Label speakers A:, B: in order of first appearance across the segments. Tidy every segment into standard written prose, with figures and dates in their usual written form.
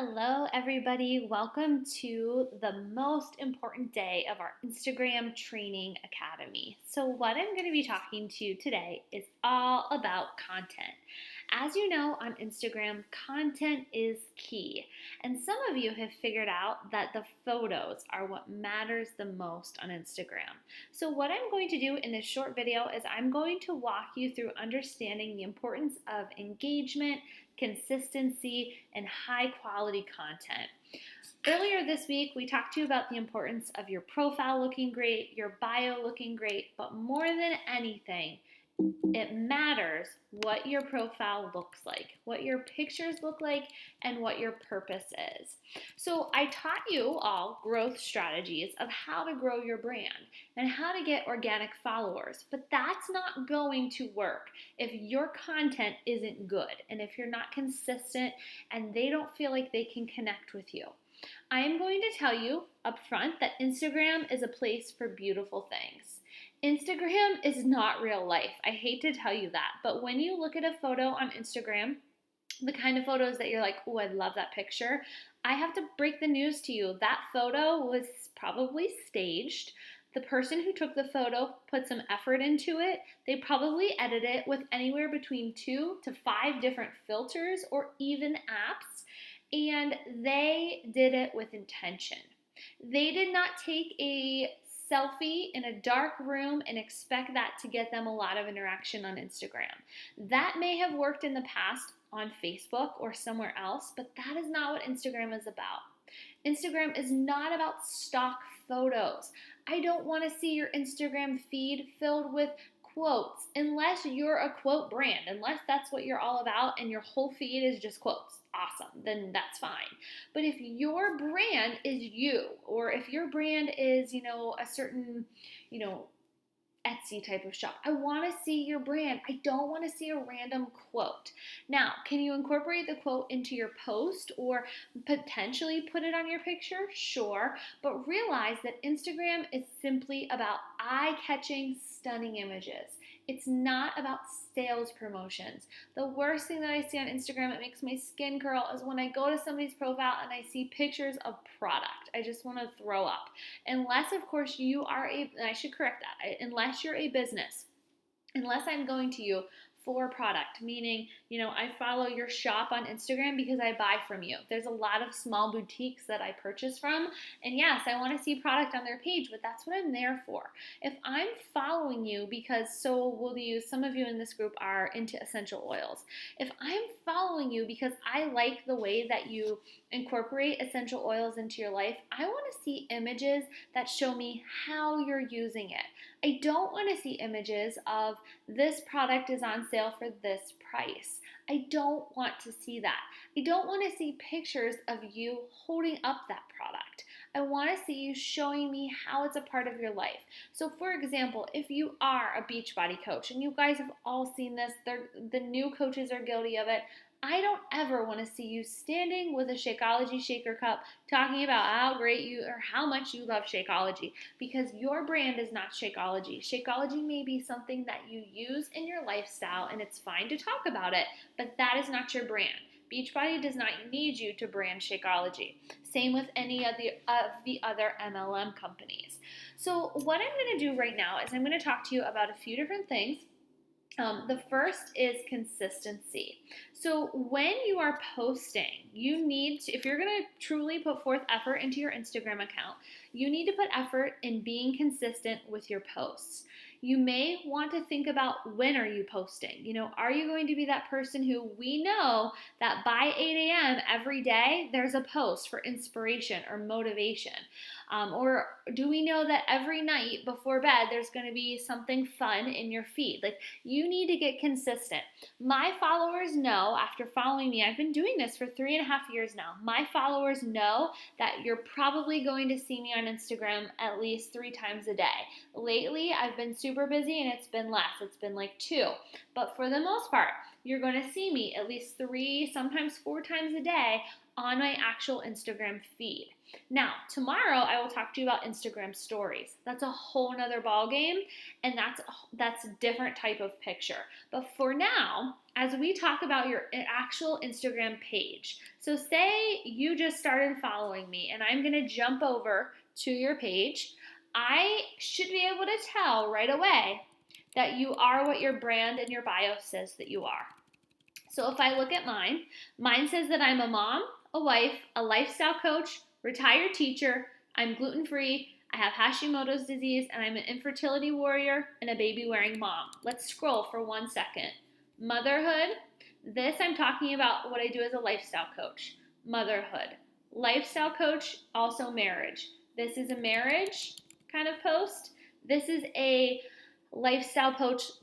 A: Hello, everybody. Welcome to the most important day of our Instagram Training Academy. So, what I'm going to be talking to you today is all about content. As you know, on Instagram, content is key. And some of you have figured out that the photos are what matters the most on Instagram. So, what I'm going to do in this short video is I'm going to walk you through understanding the importance of engagement, consistency, and high quality content. Earlier this week, we talked to you about the importance of your profile looking great, your bio looking great, but more than anything, it matters what your profile looks like, what your pictures look like, and what your purpose is. So I taught you all growth strategies of how to grow your brand and how to get organic followers, but that's not going to work if your content isn't good and if you're not consistent and they don't feel like they can connect with you. I am going to tell you up front that Instagram is a place for beautiful things. Instagram is not real life. I hate to tell you that, but when you look at a photo on Instagram, the kind of photos that you're like, oh, I love that picture, I have to break the news to you. That photo was probably staged. The person who took the photo put some effort into it. They probably edited it with anywhere between 2 to 5 different filters or even apps, and they did it with intention. They did not take a selfie in a dark room and expect that to get them a lot of interaction on Instagram. That may have worked in the past on Facebook or somewhere else, but that is not what Instagram is about. Instagram is not about stock photos. I don't want to see your Instagram feed filled with quotes unless you're a quote brand, unless that's what you're all about and your whole feed is just quotes. Awesome, then that's fine. But if your brand is you, or if your brand is, a certain, Etsy type of shop, I want to see your brand. I don't want to see a random quote. Now, can you incorporate the quote into your post or potentially put it on your picture? Sure, but realize that Instagram is simply about eye-catching, stunning images. It's not about sales promotions. The worst thing that I see on Instagram that makes my skin curl is when I go to somebody's profile and I see pictures of product. I just want to throw up. Unless, of course, you are and I should correct that, unless you're a business, unless I'm going to you for product, meaning, I follow your shop on Instagram because I buy from you. There's a lot of small boutiques that I purchase from, and yes, I want to see product on their page, but that's what I'm there for. If I'm following you because some of you in this group are into essential oils. If I'm following you because I like the way that you incorporate essential oils into your life, I want to see images that show me how you're using it. I don't want to see images of this product is on sale for this price. I don't want to see that. I don't want to see pictures of you holding up that product. I want to see you showing me how it's a part of your life. So for example, if you are a Beachbody coach, and you guys have all seen this, the new coaches are guilty of it, I don't ever want to see you standing with a Shakeology shaker cup talking about how great you or how much you love Shakeology, because your brand is not Shakeology. Shakeology may be something that you use in your lifestyle and it's fine to talk about it, but that is not your brand. Beachbody does not need you to brand Shakeology. Same with any of the other MLM companies. So what I'm going to do right now is I'm going to talk to you about a few different things. The first is consistency. So when you are posting, you need to, if you're going to truly put forth effort into your Instagram account, you need to put effort in being consistent with your posts. You may want to think about, when are you posting? Are you going to be that person who we know that by 8 a.m. every day there's a post for inspiration or motivation? Or do we know that every night before bed there's going to be something fun in your feed? Like, you need to get consistent. My followers know, after following me, I've been doing this for 3.5 years now. My followers know that you're probably going to see me on Instagram at least 3 times a day. Lately, I've been super busy and it's been less. It's been like 2. But for the most part, you're going to see me at least 3, sometimes 4 times a day on my actual Instagram feed. Now, tomorrow I will talk to you about Instagram stories. That's a whole nother ball game, and that's a different type of picture. But for now, as we talk about your actual Instagram page, so say you just started following me and I'm going to jump over to your page, I should be able to tell right away that you are what your brand and your bio says that you are. So if I look at mine says that I'm a mom, a wife, a lifestyle coach, retired teacher, I'm gluten-free, I have Hashimoto's disease, and I'm an infertility warrior and a baby-wearing mom. Let's scroll for 1 second. Motherhood. This I'm talking about what I do as a lifestyle coach. Motherhood. Lifestyle coach, also marriage. This is a marriage kind of post. This is a lifestyle post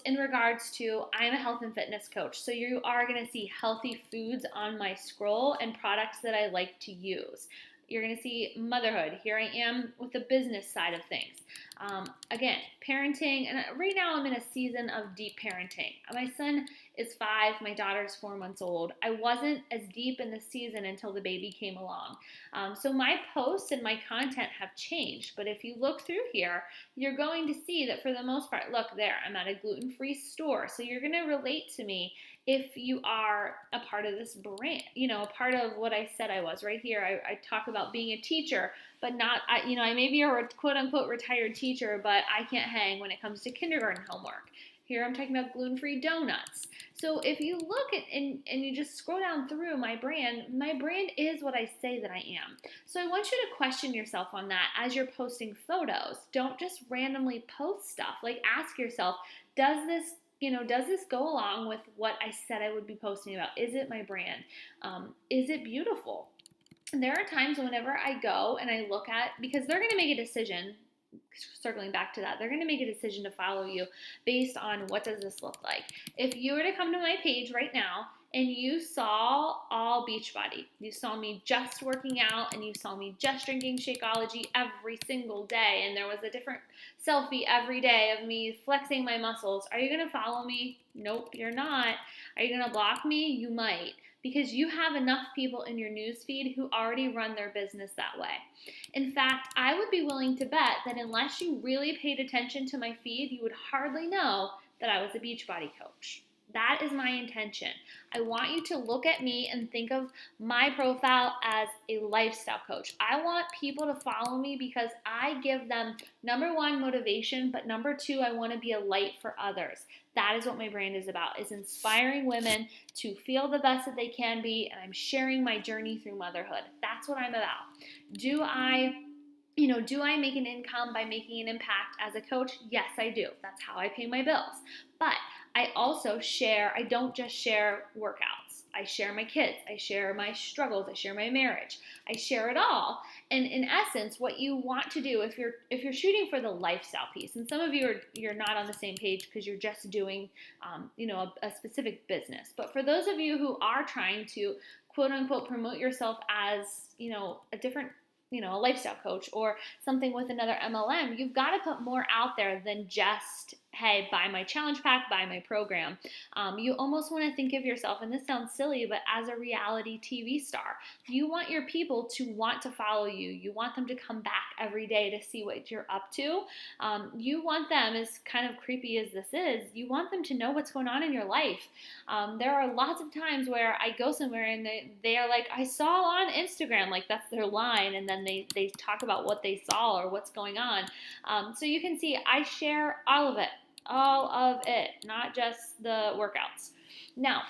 A: in regards to I'm a health and fitness coach. So you are going to see healthy foods on my scroll and products that I like to use. You're going to see motherhood. Here I am with the business side of things. Again, parenting, and right now I'm in a season of deep parenting. My son is 5, my daughter is 4 months old. I wasn't as deep in the season until the baby came along. So my posts and my content have changed, but if you look through here, you're going to see that for the most part, look there, I'm at a gluten-free store. So you're going to relate to me if you are a part of this brand, a part of what I said I was. Right here, I talk about being a teacher, but not, I may be a quote-unquote retired teacher, but I can't hang when it comes to kindergarten homework. Here I'm talking about gluten-free donuts. So if you look at and you just scroll down through my brand is what I say that I am. So I want you to question yourself on that as you're posting photos. Don't just randomly post stuff. Like, ask yourself, does this go along with what I said I would be posting about? Is it my brand? Is it beautiful? And there are times whenever I go and I look at, because they're going to make a decision, circling back to that, they're going to make a decision to follow you based on what does this look like. If you were to come to my page right now and you saw all Beachbody, you saw me just working out and you saw me just drinking Shakeology every single day, and there was a different selfie every day of me flexing my muscles, are you going to follow me? Nope, you're not. Are you going to block me? You might, because you have enough people in your newsfeed who already run their business that way. In fact, I would be willing to bet that unless you really paid attention to my feed, you would hardly know that I was a Beachbody coach. That is my intention. I want you to look at me and think of my profile as a lifestyle coach. I want people to follow me because I give them, number 1, motivation, but number 2, I want to be a light for others. That is what my brand is about, is inspiring women to feel the best that they can be, and I'm sharing my journey through motherhood. That's what I'm about. Do I make an income by making an impact as a coach? Yes, I do. That's how I pay my bills. But I also I don't just share workouts. I share my kids. I share my struggles. I share my marriage. I share it all. And in essence, what you want to do if you're shooting for the lifestyle piece, and some of you you're not on the same page because you're just doing a specific business. But for those of you who are trying to quote unquote promote yourself as a different a lifestyle coach or something with another MLM, you've got to put more out there than just, hey, buy my challenge pack, buy my program. You almost want to think of yourself, and this sounds silly, but as a reality TV star. You want your people to want to follow you. You want them to come back every day to see what you're up to. You want them, as kind of creepy as this is, you want them to know what's going on in your life. There are lots of times where I go somewhere and they are like, I saw on Instagram, like that's their line, and then they talk about what they saw or what's going on. So you can see I share all of it, not just the workouts. Now,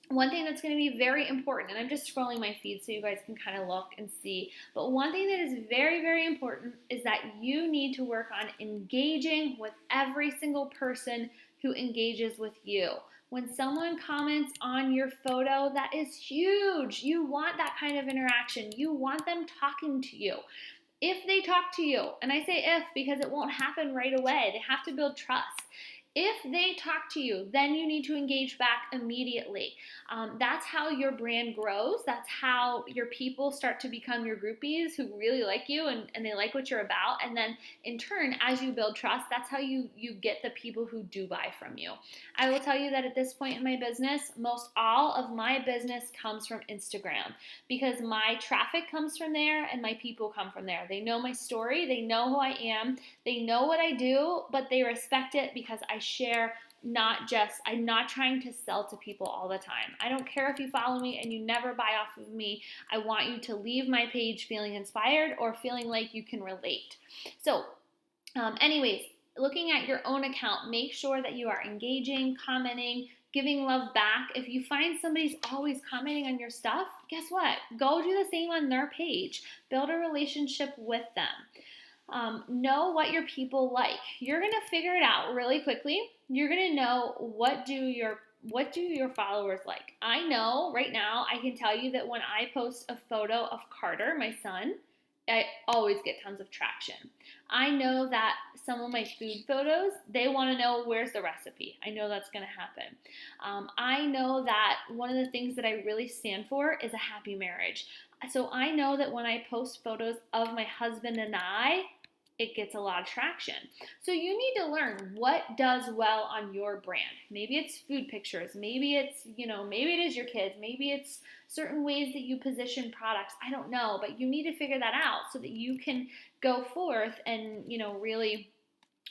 A: one thing that's going to be very important, and I'm just scrolling my feed so you guys can kind of look and see, but one thing that is very, very important is that you need to work on engaging with every single person who engages with you. When someone comments on your photo, that is huge. You want that kind of interaction. You want them talking to you. If they talk to you, and I say if because it won't happen right away, they have to build trust. If they talk to you, then you need to engage back immediately. That's how your brand grows. That's how your people start to become your groupies who really like you and they like what you're about. And then in turn, as you build trust, that's how you get the people who do buy from you. I will tell you that at this point in my business, most all of my business comes from Instagram because my traffic comes from there and my people come from there. They know my story, they know who I am, they know what I do, but they respect it because I share I'm not trying to sell to people all the time. I don't care if you follow me and you never buy off of me. I want you to leave my page feeling inspired or feeling like you can relate. So, anyways, looking at your own account, make sure that you are engaging, commenting, giving love back. If you find somebody's always commenting on your stuff, guess what? Go do the same on their page. Build a relationship with them. Know what your people like. You're going to figure it out really quickly. You're going to know what do your followers like. I know right now, I can tell you that when I post a photo of Carter, my son, I always get tons of traction. I know that some of my food photos, they want to know where's the recipe. I know that's going to happen. I know that one of the things that I really stand for is a happy marriage. So I know that when I post photos of my husband and I, it gets a lot of traction. So you need to learn what does well on your brand. Maybe it's food pictures. Maybe it's, maybe it is your kids. Maybe it's certain ways that you position products. I don't know, but you need to figure that out so that you can go forth and,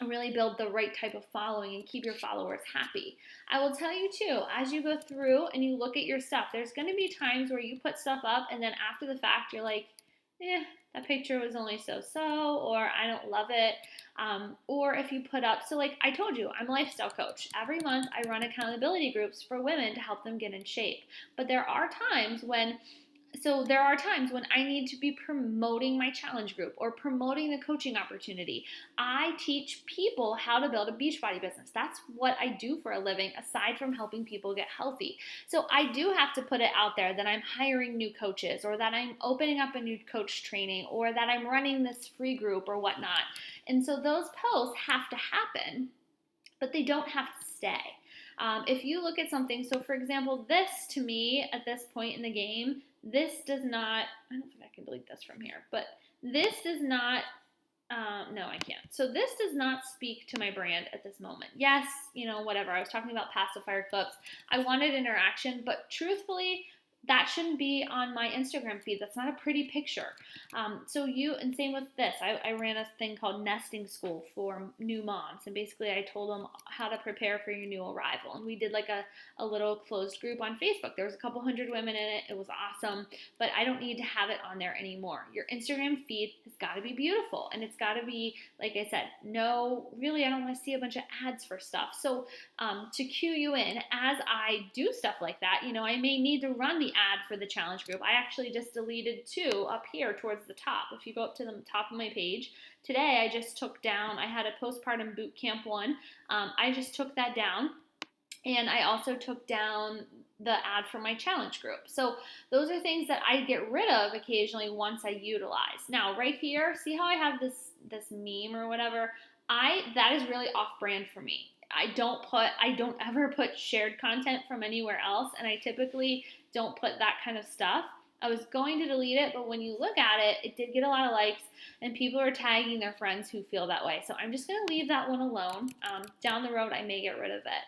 A: really build the right type of following and keep your followers happy. I will tell you too, as you go through and you look at your stuff, there's going to be times where you put stuff up and then after the fact, you're like, that picture was only so-so, or I don't love it. Or if you put up, so like I told you, I'm a lifestyle coach. Every month I run accountability groups for women to help them get in shape. But there are times when I need to be promoting my challenge group or promoting the coaching opportunity. I teach people how to build a Beachbody business. That's what I do for a living, aside from helping people get healthy. So I do have to put it out there that I'm hiring new coaches or that I'm opening up a new coach training or that I'm running this free group or whatnot. And so those posts have to happen, but they don't have to stay. If you look at something, so for example, this to me at this point in the game, this does not, I don't think I can delete this from here, but this does not, no, I can't. So this does not speak to my brand at this moment. Yes, whatever. I was talking about pacifier clips. I wanted interaction, but truthfully, that shouldn't be on my Instagram feed. That's not a pretty picture. And same with this. I ran a thing called Nesting School for new moms. And basically I told them how to prepare for your new arrival. And we did like a little closed group on Facebook. There was a couple hundred women in it. It was awesome. But I don't need to have it on there anymore. Your Instagram feed has got to be beautiful. And it's got to be, like I said, I don't want to see a bunch of ads for stuff. So to cue you in, as I do stuff like that, I may need to run the ad for the challenge group. I actually just deleted 2 up here towards the top. If you go up to the top of my page, today I just took down, I had a postpartum boot camp one. I just took that down. And I also took down the ad for my challenge group. So those are things that I get rid of occasionally once I utilize. Now, right here, see how I have this meme or whatever? That is really off-brand for me. I don't ever put shared content from anywhere else, and I typically don't put that kind of stuff. I was going to delete it, but when you look at it, it did get a lot of likes, and people are tagging their friends who feel that way. So I'm just going to leave that one alone. Down the road, I may get rid of it.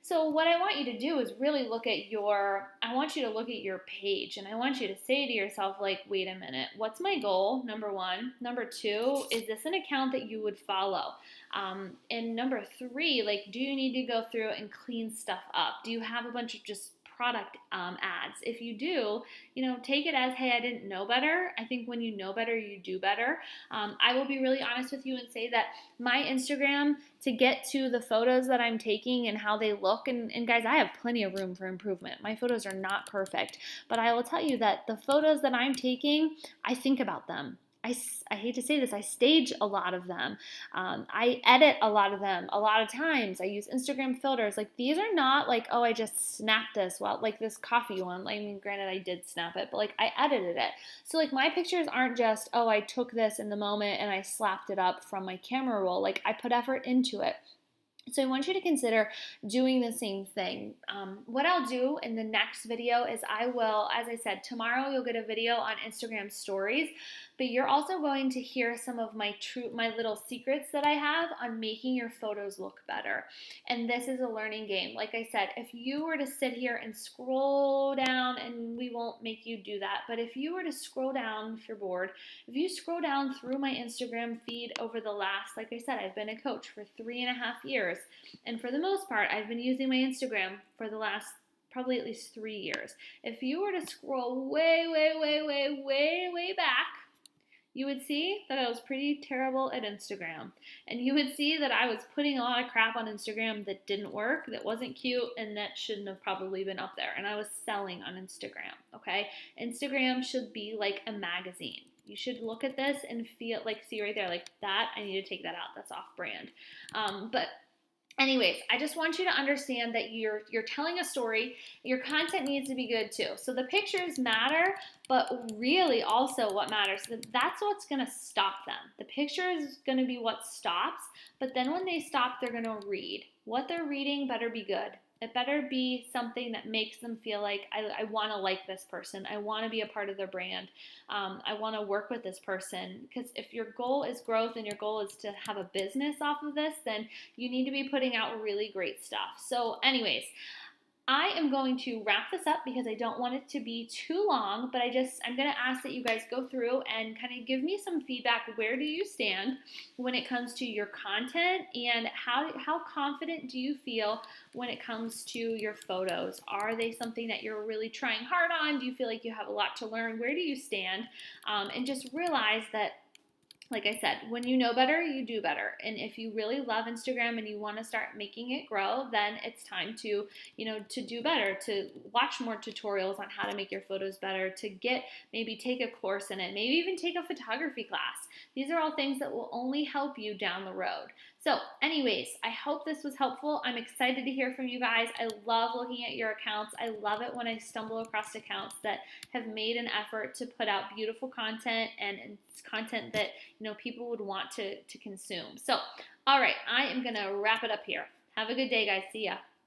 A: So what I want you to do is really look at your page, and I want you to say to yourself, like, wait a minute, what's my goal? Number 1. Number 2, is this an account that you would follow? And number 3, like, do you need to go through and clean stuff up? Do you have a bunch of just product ads? If you do, take it as, hey, I didn't know better. I think when you know better, you do better. I will be really honest with you and say that my Instagram, to get to the photos that I'm taking and how they look, and guys, I have plenty of room for improvement. My photos are not perfect, but I will tell you that the photos that I'm taking, I think about them. I hate to say this, I stage a lot of them. I edit a lot of them. A lot of times I use Instagram filters. Like, these are not like, oh, I just snapped this. Well, like this coffee one. I mean, granted, I did snap it, but like I edited it. So like my pictures aren't just, oh, I took this in the moment and I slapped it up from my camera roll. Like, I put effort into it. So I want you to consider doing the same thing. What I'll do in the next video is I will, as I said, tomorrow you'll get a video on Instagram stories, but you're also going to hear some of my little secrets that I have on making your photos look better. And this is a learning game. Like I said, if you were to sit here and scroll down, and we won't make you do that, but if you were to scroll down, if you're bored, if you scroll down through my Instagram feed over the last, like I said, I've been a coach for 3.5 years. And for the most part, I've been using my Instagram for the last probably at least 3 years. If you were to scroll way back, you would see that I was pretty terrible at Instagram. And you would see that I was putting a lot of crap on Instagram that didn't work, that wasn't cute, and that shouldn't have probably been up there. And I was selling on Instagram, okay? Instagram should be like a magazine. You should look at this and feel like, see right there, like that, I need to take that out. That's off brand. But anyways, I just want you to understand that you're telling a story. Your content needs to be good too. So the pictures matter, but really also what matters, that's what's going to stop them. The picture is going to be what stops, but then when they stop, they're going to read. What they're reading better be good. It better be something that makes them feel like, I want to like this person. I want to be a part of their brand. I want to work with this person. Because if your goal is growth and your goal is to have a business off of this, then you need to be putting out really great stuff. So anyways, I am going to wrap this up because I don't want it to be too long, but I'm going to ask that you guys go through and kind of give me some feedback. Where do you stand when it comes to your content, and how confident do you feel when it comes to your photos? Are they something that you're really trying hard on? Do you feel like you have a lot to learn? Where do you stand? And just realize that, like I said, when you know better, you do better. And if you really love Instagram and you want to start making it grow, then it's time to, to do better, to watch more tutorials on how to make your photos better, to maybe take a course in it, maybe even take a photography class. These are all things that will only help you down the road. So anyways, I hope this was helpful. I'm excited to hear from you guys. I love looking at your accounts. I love it when I stumble across accounts that have made an effort to put out beautiful content, and it's content that people would want to consume. So, all right, I am going to wrap it up here. Have a good day, guys. See ya.